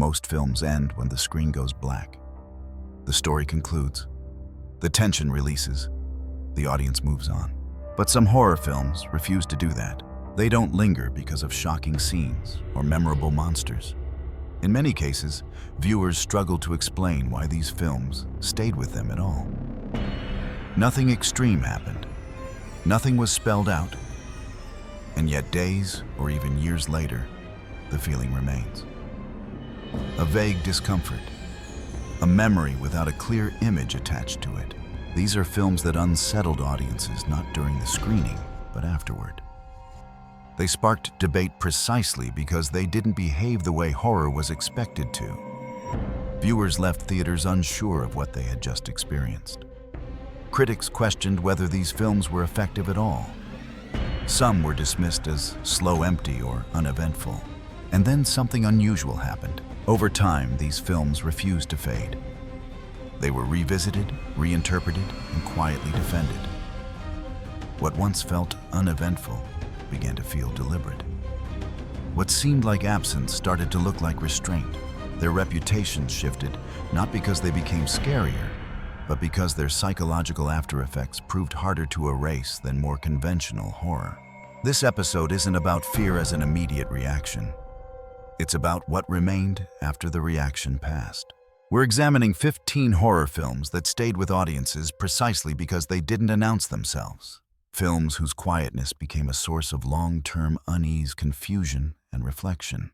Most films end when the screen goes black. The story concludes. The tension releases. The audience moves on. But some horror films refuse to do that. They don't linger because of shocking scenes or memorable monsters. In many cases, viewers struggle to explain why these films stayed with them at all. Nothing extreme happened. Nothing was spelled out. And yet days or even years later, the feeling remains. A vague discomfort. A memory without a clear image attached to it. These are films that unsettled audiences not during the screening, but afterward. They sparked debate precisely because they didn't behave the way horror was expected to. Viewers left theaters unsure of what they had just experienced. Critics questioned whether these films were effective at all. Some were dismissed as slow, empty, or uneventful. And then something unusual happened. Over time, these films refused to fade. They were revisited, reinterpreted, and quietly defended. What once felt uneventful began to feel deliberate. What seemed like absence started to look like restraint. Their reputations shifted, not because they became scarier, but because their psychological after-effects proved harder to erase than more conventional horror. This episode isn't about fear as an immediate reaction. It's about what remained after the reaction passed. We're examining 15 horror films that stayed with audiences precisely because they didn't announce themselves. Films whose quietness became a source of long-term unease, confusion, and reflection.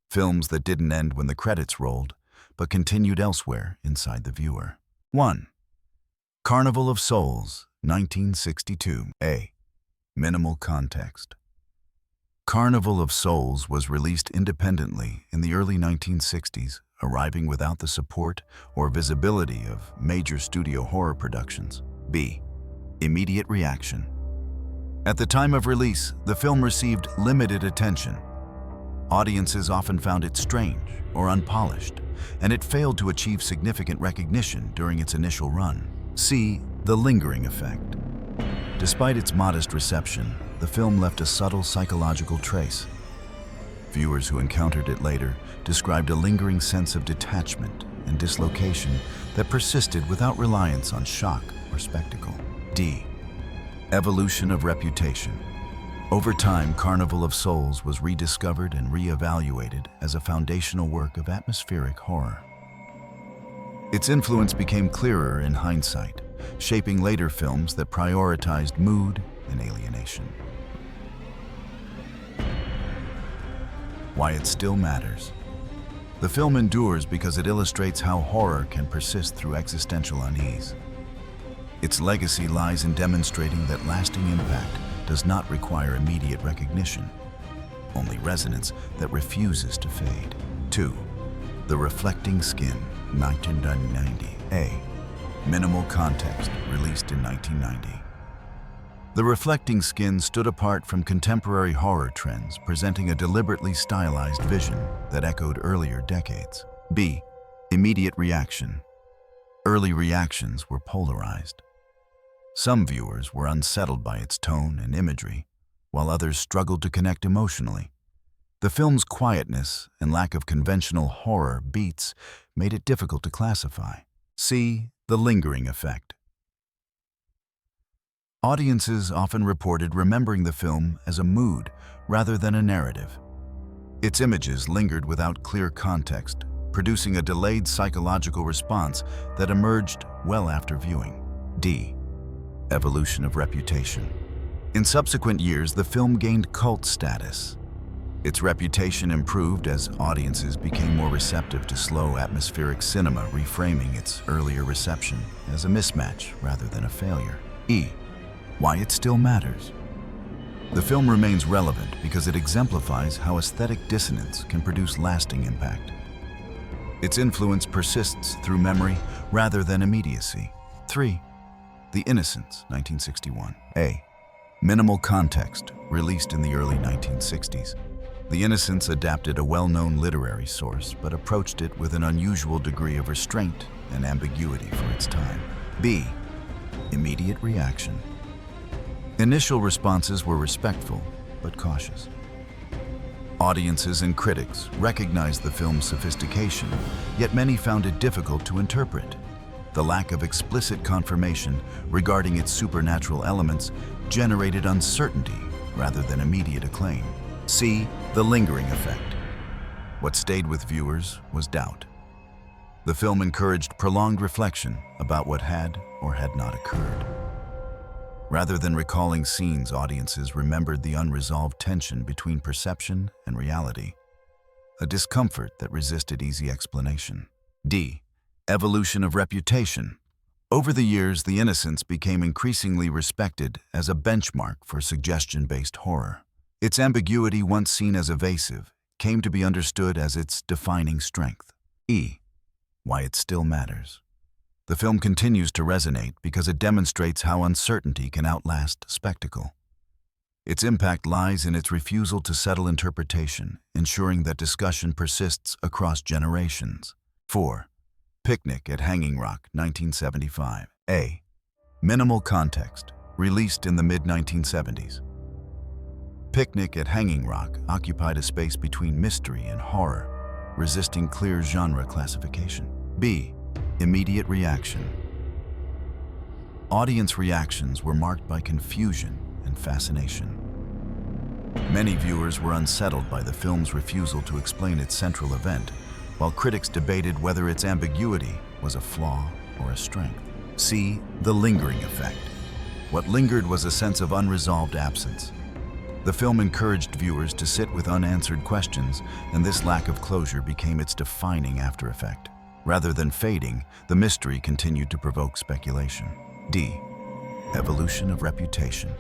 Films that didn't end when the credits rolled, but continued elsewhere inside the viewer. 1. Carnival of Souls, 1962. A. Minimal context. Carnival of Souls was released independently in the early 1960s, arriving without the support or visibility of major studio horror productions. B. Immediate reaction. At the time of release, the film received limited attention. Audiences often found it strange or unpolished, and it failed to achieve significant recognition during its initial run. C. The lingering effect. Despite its modest reception, the film left a subtle psychological trace. Viewers who encountered it later described a lingering sense of detachment and dislocation that persisted without reliance on shock or spectacle. D. Evolution of reputation. Over time, Carnival of Souls was rediscovered and re-evaluated as a foundational work of atmospheric horror. Its influence became clearer in hindsight, shaping later films that prioritized mood and alienation. Why it still matters. The film endures because it illustrates how horror can persist through existential unease. Its legacy lies in demonstrating that lasting impact does not require immediate recognition, only resonance that refuses to fade. 2. The Reflecting Skin, 1990. A. Minimal context, released in 1990. The Reflecting Skin stood apart from contemporary horror trends, presenting a deliberately stylized vision that echoed earlier decades. B. Immediate reaction. Early reactions were polarized. Some viewers were unsettled by its tone and imagery, while others struggled to connect emotionally. The film's quietness and lack of conventional horror beats made it difficult to classify. C. The lingering effect. Audiences often reported remembering the film as a mood rather than a narrative. Its images lingered without clear context, producing a delayed psychological response that emerged well after viewing. D. Evolution of reputation. In subsequent years, the film gained cult status. Its reputation improved as audiences became more receptive to slow, atmospheric cinema, reframing its earlier reception as a mismatch rather than a failure. E. Why it still matters. The film remains relevant because it exemplifies how aesthetic dissonance can produce lasting impact. Its influence persists through memory rather than immediacy. 3. The Innocents, 1961. A. Minimal context, released in the early 1960s. The Innocents adapted a well-known literary source, but approached it with an unusual degree of restraint and ambiguity for its time. B. Immediate reaction. Initial responses were respectful, but cautious. Audiences and critics recognized the film's sophistication, yet many found it difficult to interpret. The lack of explicit confirmation regarding its supernatural elements generated uncertainty rather than immediate acclaim. C. The lingering effect. What stayed with viewers was doubt. The film encouraged prolonged reflection about what had or had not occurred. Rather than recalling scenes, audiences remembered the unresolved tension between perception and reality, a discomfort that resisted easy explanation. D. Evolution of reputation. Over the years, The Innocents became increasingly respected as a benchmark for suggestion-based horror. Its ambiguity, once seen as evasive, came to be understood as its defining strength. E. Why it still matters. The film continues to resonate because it demonstrates how uncertainty can outlast spectacle. Its impact lies in its refusal to settle interpretation, ensuring that discussion persists across generations. 4. Picnic at Hanging Rock, 1975. A. Minimal context, released in the mid-1970s. Picnic at Hanging Rock occupied a space between mystery and horror, resisting clear genre classification. B. Immediate reaction. Audience reactions were marked by confusion and fascination. Many viewers were unsettled by the film's refusal to explain its central event, while critics debated whether its ambiguity was a flaw or a strength. C. The lingering effect. What lingered was a sense of unresolved absence. The film encouraged viewers to sit with unanswered questions, and this lack of closure became its defining after effect. Rather than fading, the mystery continued to provoke speculation. D. Evolution of reputation.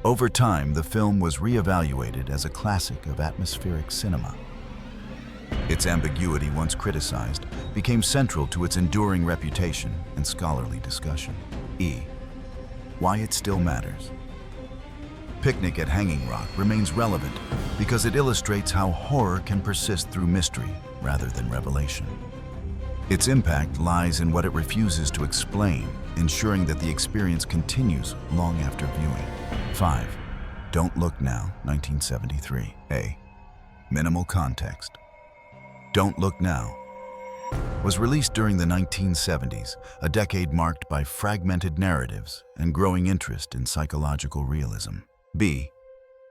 Over time, the film was reevaluated as a classic of atmospheric cinema. Its ambiguity, once criticized, became central to its enduring reputation and scholarly discussion. E. Why it still matters. Picnic at Hanging Rock remains relevant because it illustrates how horror can persist through mystery rather than revelation. Its impact lies in what it refuses to explain, ensuring that the experience continues long after viewing. 5. Don't Look Now, 1973. A. Minimal context. Don't Look Now was released during the 1970s, a decade marked by fragmented narratives and growing interest in psychological realism. B.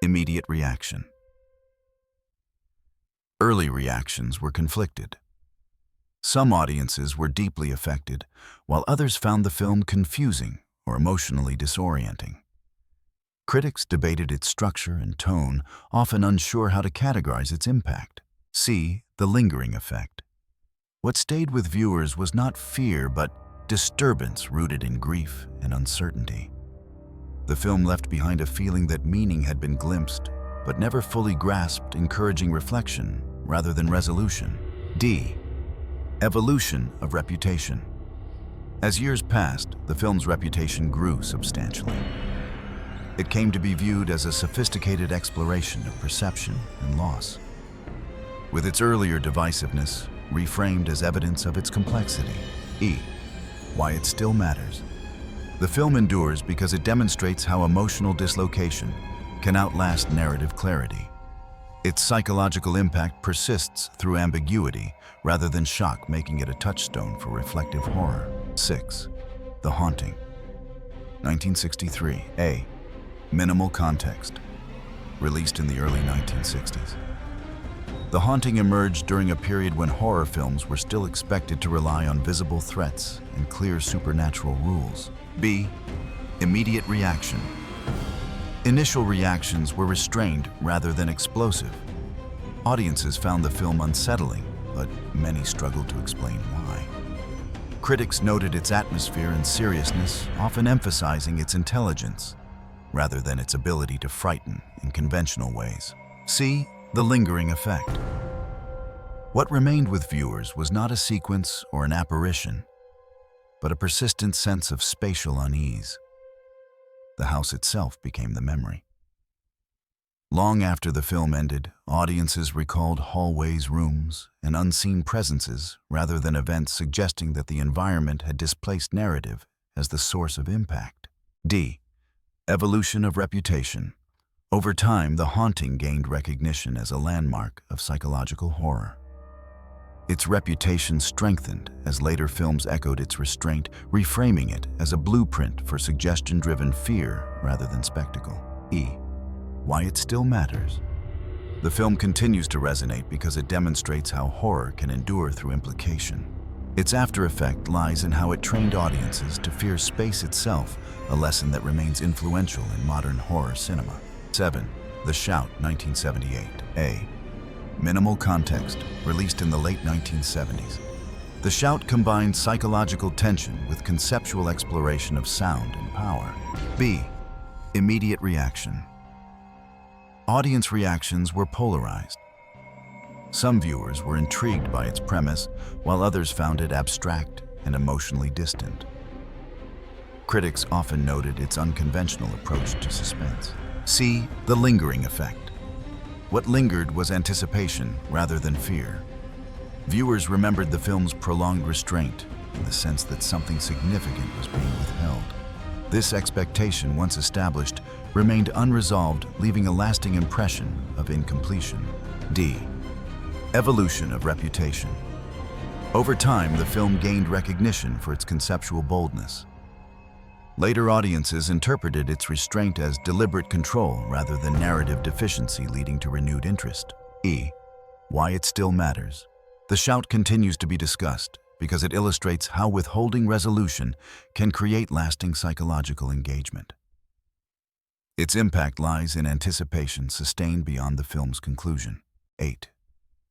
Immediate reaction. Early reactions were conflicted. Some audiences were deeply affected, while others found the film confusing or emotionally disorienting. Critics debated its structure and tone, often unsure how to categorize its impact. C. The lingering effect. What stayed with viewers was not fear, but disturbance rooted in grief and uncertainty. The film left behind a feeling that meaning had been glimpsed, but never fully grasped, encouraging reflection rather than resolution. D. Evolution of reputation. As years passed, the film's reputation grew substantially. It came to be viewed as a sophisticated exploration of perception and loss, with its earlier divisiveness reframed as evidence of its complexity. E. Why it still matters. The film endures because it demonstrates how emotional dislocation can outlast narrative clarity. Its psychological impact persists through ambiguity rather than shock, making it a touchstone for reflective horror. 6. The Haunting. 1963. A. Minimal context. Released in the early 1960s. The Haunting emerged during a period when horror films were still expected to rely on visible threats and clear supernatural rules. B. Immediate reaction. Initial reactions were restrained rather than explosive. Audiences found the film unsettling, but many struggled to explain why. Critics noted its atmosphere and seriousness, often emphasizing its intelligence rather than its ability to frighten in conventional ways. C. The lingering effect. What remained with viewers was not a sequence or an apparition, but a persistent sense of spatial unease. The house itself became the memory. Long after the film ended, audiences recalled hallways, rooms, and unseen presences rather than events, suggesting that the environment had displaced narrative as the source of impact. D. Evolution of reputation. Over time, The Haunting gained recognition as a landmark of psychological horror. Its reputation strengthened as later films echoed its restraint, reframing it as a blueprint for suggestion-driven fear rather than spectacle. Why it still matters. The film continues to resonate because it demonstrates how horror can endure through implication. Its after effect lies in how it trained audiences to fear space itself, a lesson that remains influential in modern horror cinema. 7. The Shout, 1978. Minimal context, released in the late 1970s. The Shout combined psychological tension with conceptual exploration of sound and power. Immediate reaction. Audience reactions were polarized. Some viewers were intrigued by its premise, while others found it abstract and emotionally distant. Critics often noted its unconventional approach to suspense. The lingering effect. What lingered was anticipation rather than fear. Viewers remembered the film's prolonged restraint in the sense that something significant was being withheld. This expectation, once established, remained unresolved, leaving a lasting impression of incompletion. Evolution of reputation. Over time, the film gained recognition for its conceptual boldness. Later audiences interpreted its restraint as deliberate control rather than narrative deficiency, leading to renewed interest. Why it still matters. The Shout continues to be discussed because it illustrates how withholding resolution can create lasting psychological engagement. Its impact lies in anticipation sustained beyond the film's conclusion. 8.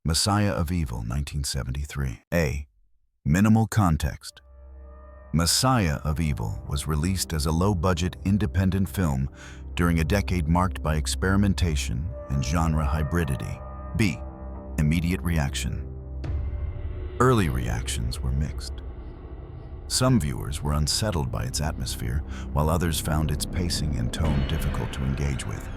Messiah of Evil, 1973. Minimal context. Messiah of Evil was released as a low-budget independent film during a decade marked by experimentation and genre hybridity. Immediate reaction. Early reactions were mixed. Some viewers were unsettled by its atmosphere, while others found its pacing and tone difficult to engage with.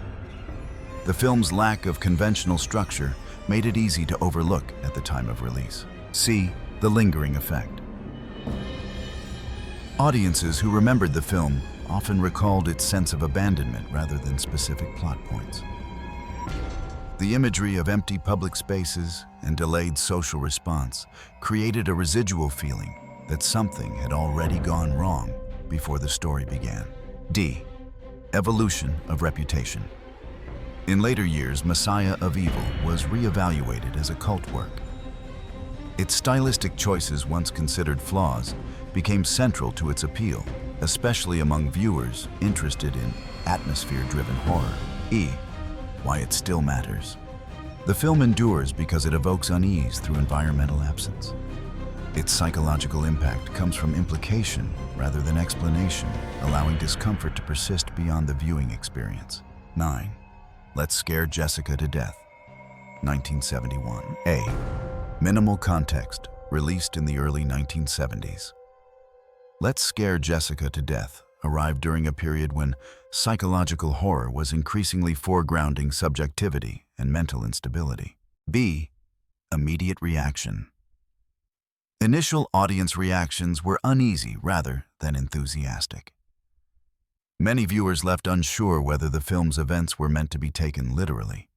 The film's lack of conventional structure made it easy to overlook at the time of release. The lingering effect. Audiences who remembered the film often recalled its sense of abandonment rather than specific plot points. The imagery of empty public spaces and delayed social response created a residual feeling that something had already gone wrong before the story began. Evolution of reputation. In later years, Messiah of Evil was re-evaluated as a cult work. Its stylistic choices, once considered flaws, became central to its appeal, especially among viewers interested in atmosphere-driven horror. Why it still matters. The film endures because it evokes unease through environmental absence. Its psychological impact comes from implication rather than explanation, allowing discomfort to persist beyond the viewing experience. 9. Let's Scare Jessica to Death, 1971. Minimal context, released in the early 1970s. Let's Scare Jessica to Death arrived during a period when psychological horror was increasingly foregrounding subjectivity and mental instability. Immediate reaction. Initial audience reactions were uneasy rather than enthusiastic. Many viewers left unsure whether the film's events were meant to be taken literally.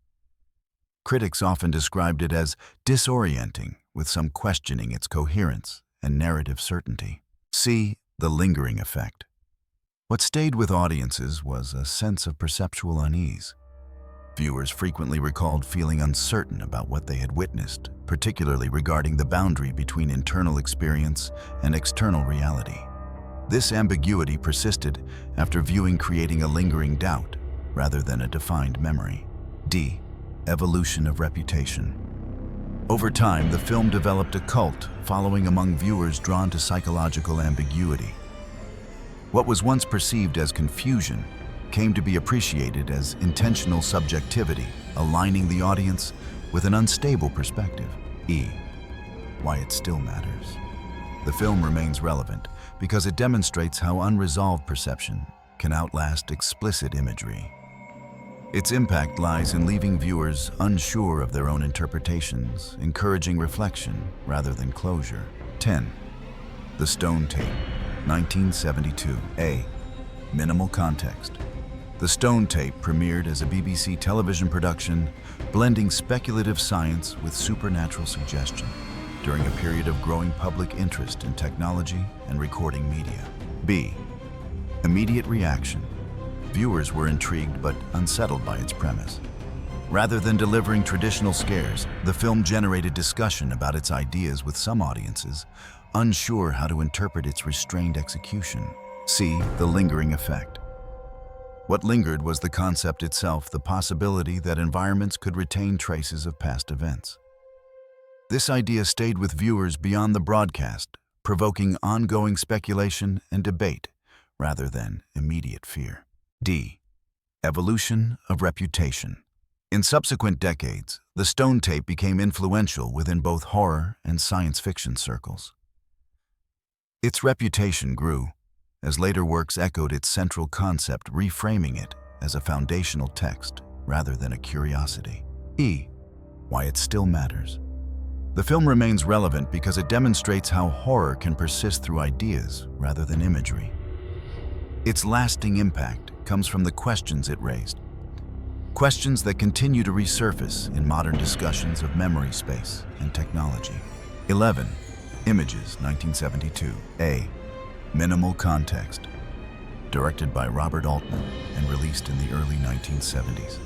Critics often described it as disorienting, with some questioning its coherence and narrative certainty. The lingering effect. What stayed with audiences was a sense of perceptual unease. Viewers frequently recalled feeling uncertain about what they had witnessed, particularly regarding the boundary between internal experience and external reality. This ambiguity persisted after viewing, creating a lingering doubt rather than a defined memory. Evolution of reputation. Over time, the film developed a cult following among viewers drawn to psychological ambiguity. What was once perceived as confusion came to be appreciated as intentional subjectivity, aligning the audience with an unstable perspective. Why it still matters. The film remains relevant because it demonstrates how unresolved perception can outlast explicit imagery. Its impact lies in leaving viewers unsure of their own interpretations, encouraging reflection rather than closure. 10. The Stone Tape, 1972. Minimal context. The Stone Tape premiered as a BBC television production, blending speculative science with supernatural suggestion during a period of growing public interest in technology and recording media. B. Immediate reaction. Viewers were intrigued but unsettled by its premise. Rather than delivering traditional scares, the film generated discussion about its ideas with some audiences, unsure how to interpret its restrained execution. C. The lingering effect. What lingered was the concept itself, the possibility that environments could retain traces of past events. This idea stayed with viewers beyond the broadcast, provoking ongoing speculation and debate rather than immediate fear. D. Evolution of reputation. In subsequent decades, the Stone Tape became influential within both horror and science fiction circles. Its reputation grew as later works echoed its central concept, reframing it as a foundational text rather than a curiosity. E. Why it still matters. The film remains relevant because it demonstrates how horror can persist through ideas rather than imagery. Its lasting impact comes from the questions it raised. Questions that continue to resurface in modern discussions of memory space and technology. 11. Images, 1972. A. Minimal context. Directed by Robert Altman and released in the early 1970s.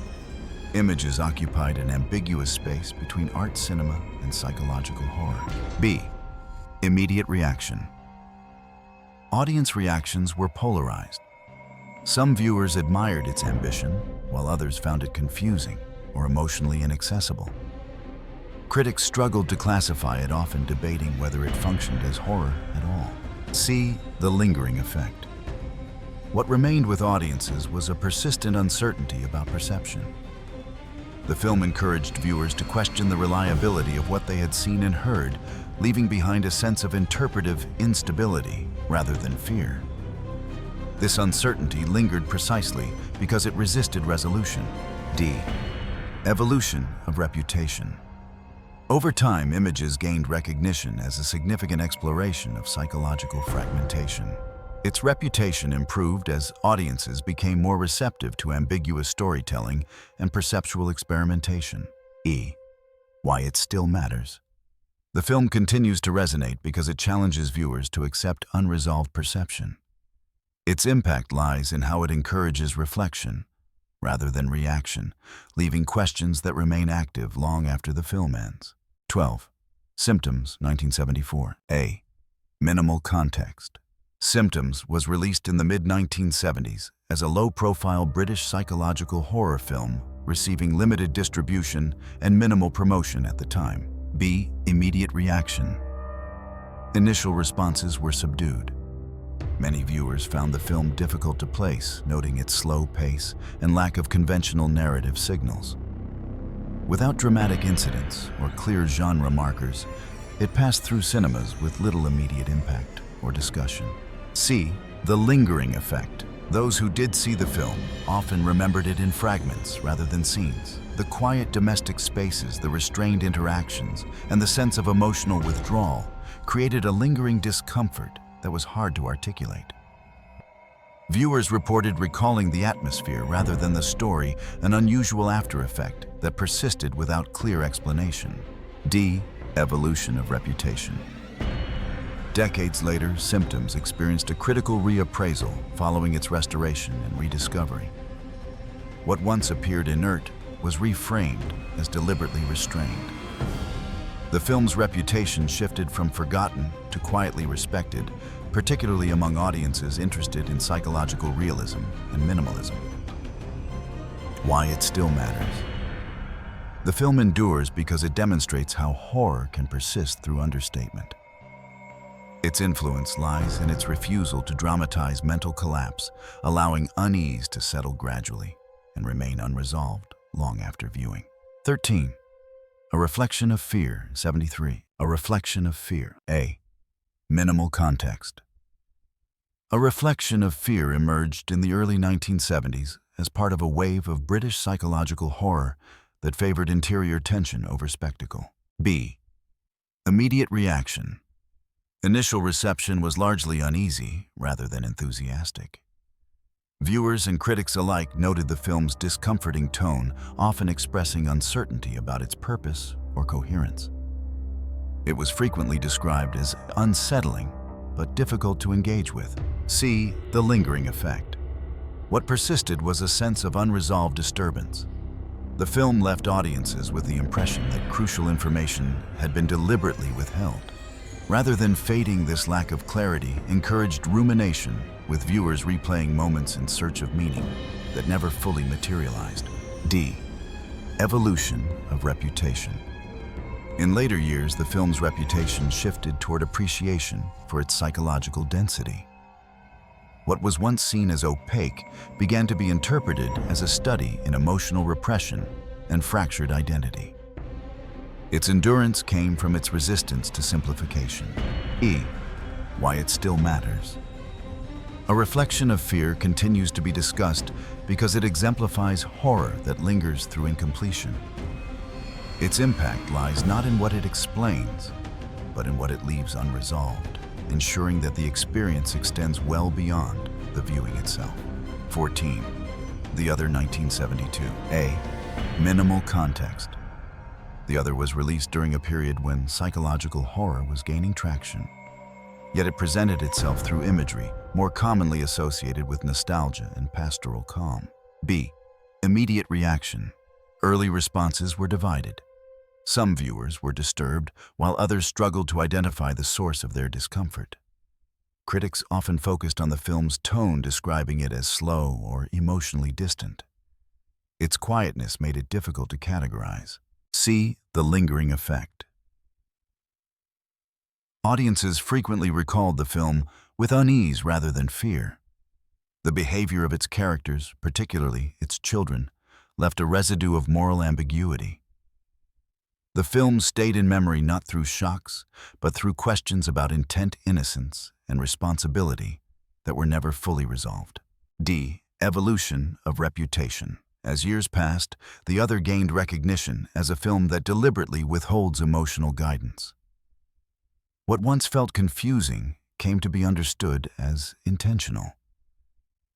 Images occupied an ambiguous space between art cinema and psychological horror. B. Immediate reaction. Audience reactions were polarized. Some viewers admired its ambition, while others found it confusing or emotionally inaccessible. Critics struggled to classify it, often debating whether it functioned as horror at all. C. The lingering effect. What remained with audiences was a persistent uncertainty about perception. The film encouraged viewers to question the reliability of what they had seen and heard, leaving behind a sense of interpretive instability rather than fear. This uncertainty lingered precisely because it resisted resolution. D. Evolution of reputation. Over time, Images gained recognition as a significant exploration of psychological fragmentation. Its reputation improved as audiences became more receptive to ambiguous storytelling and perceptual experimentation. E. Why it still matters. The film continues to resonate because it challenges viewers to accept unresolved perception. Its impact lies in how it encourages reflection rather than reaction, leaving questions that remain active long after the film ends. 12. Symptoms, 1974. A. Minimal context. Symptoms was released in the mid-1970s as a low-profile British psychological horror film, receiving limited distribution and minimal promotion at the time. B. Immediate reaction. Initial responses were subdued. Many viewers found the film difficult to place, noting its slow pace and lack of conventional narrative signals. Without dramatic incidents or clear genre markers, it passed through cinemas with little immediate impact or discussion. C. The lingering effect. Those who did see the film often remembered it in fragments rather than scenes. The quiet domestic spaces, the restrained interactions, and the sense of emotional withdrawal created a lingering discomfort that was hard to articulate. Viewers reported recalling the atmosphere rather than the story, an unusual after effect that persisted without clear explanation. D. Evolution of reputation. Decades later, Symptoms experienced a critical reappraisal following its restoration and rediscovery. What once appeared inert was reframed as deliberately restrained. The film's reputation shifted from forgotten to quietly respected, particularly among audiences interested in psychological realism and minimalism. Why it still matters. The film endures because it demonstrates how horror can persist through understatement. Its influence lies in its refusal to dramatize mental collapse, allowing unease to settle gradually and remain unresolved long after viewing. 13. A reflection of fear, 73. A reflection of fear. A. Minimal context. A reflection of fear emerged in the early 1970s as part of a wave of British psychological horror that favored interior tension over spectacle. B. Immediate reaction. Initial reception was largely uneasy rather than enthusiastic. Viewers and critics alike noted the film's discomforting tone, often expressing uncertainty about its purpose or coherence. It was frequently described as unsettling, but difficult to engage with. See the lingering effect. What persisted was a sense of unresolved disturbance. The film left audiences with the impression that crucial information had been deliberately withheld. Rather than fading, this lack of clarity encouraged rumination, with viewers replaying moments in search of meaning that never fully materialized. D. Evolution of reputation. In later years, the film's reputation shifted toward appreciation for its psychological density. What was once seen as opaque began to be interpreted as a study in emotional repression and fractured identity. Its endurance came from its resistance to simplification. E. Why it still matters. A reflection of fear continues to be discussed because it exemplifies horror that lingers through incompletion. Its impact lies not in what it explains, but in what it leaves unresolved, ensuring that the experience extends well beyond the viewing itself. 14. The Other, 1972. A. Minimal context. The Other was released during a period when psychological horror was gaining traction. Yet it presented itself through imagery more commonly associated with nostalgia and pastoral calm. B. Immediate reaction. Early responses were divided. Some viewers were disturbed, while others struggled to identify the source of their discomfort. Critics often focused on the film's tone, describing it as slow or emotionally distant. Its quietness made it difficult to categorize. C. The lingering effect. Audiences frequently recalled the film with unease rather than fear. The behavior of its characters, particularly its children, left a residue of moral ambiguity. The film stayed in memory not through shocks, but through questions about intent, innocence, and responsibility that were never fully resolved. D. Evolution of reputation. As years passed, The Other gained recognition as a film that deliberately withholds emotional guidance. What once felt confusing came to be understood as intentional.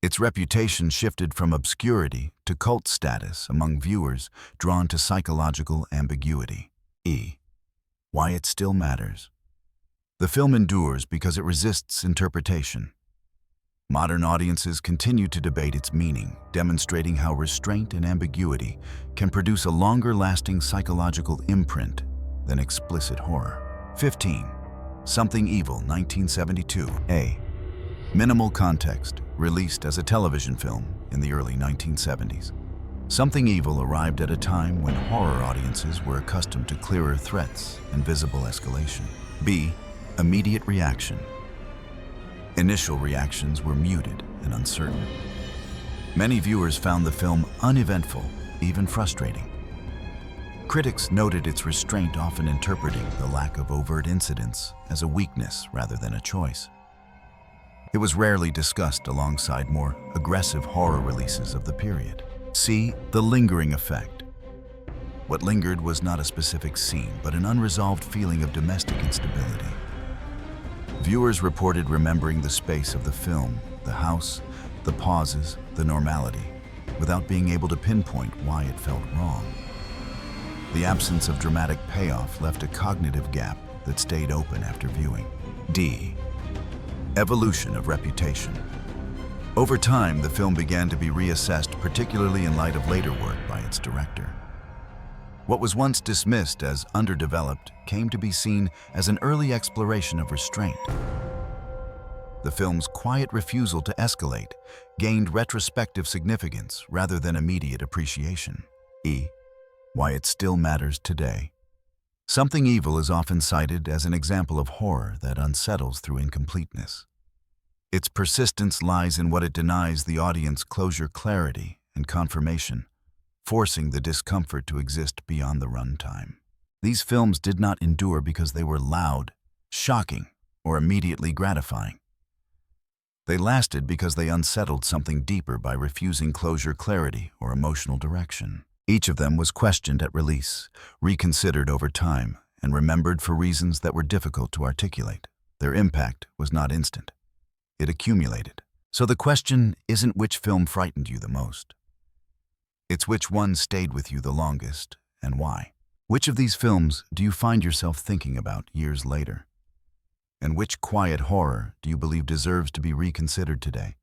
Its reputation shifted from obscurity to cult status among viewers drawn to psychological ambiguity. E. Why it still matters. The film endures because it resists interpretation. Modern audiences continue to debate its meaning, demonstrating how restraint and ambiguity can produce a longer-lasting psychological imprint than explicit horror. 15. Something Evil, 1972. A. Minimal context, released as a television film in the early 1970s. Something Evil arrived at a time when horror audiences were accustomed to clearer threats and visible escalation. B. Immediate reaction. Initial reactions were muted and uncertain. Many viewers found the film uneventful, even frustrating. Critics noted its restraint, often interpreting the lack of overt incidents as a weakness rather than a choice. It was rarely discussed alongside more aggressive horror releases of the period. C. The lingering effect. What lingered was not a specific scene, but an unresolved feeling of domestic instability. Viewers reported remembering the space of the film, the house, the pauses, the normality, without being able to pinpoint why it felt wrong. The absence of dramatic payoff left a cognitive gap that stayed open after viewing. D. Evolution of reputation. Over time, the film began to be reassessed, particularly in light of later work by its director. What was once dismissed as underdeveloped came to be seen as an early exploration of restraint. The film's quiet refusal to escalate gained retrospective significance rather than immediate appreciation. E. Why it still matters today. Something Evil is often cited as an example of horror that unsettles through incompleteness. Its persistence lies in what it denies the audience closure, clarity, and confirmation, forcing the discomfort to exist beyond the runtime. These films did not endure because they were loud, shocking, or immediately gratifying. They lasted because they unsettled something deeper by refusing closure, clarity, or emotional direction. Each of them was questioned at release, reconsidered over time, and remembered for reasons that were difficult to articulate. Their impact was not instant. It accumulated, So the question isn't which film frightened you the most. It's which one stayed with you the longest and why. Which of these films do you find yourself thinking about years later? And which quiet horror do you believe deserves to be reconsidered today?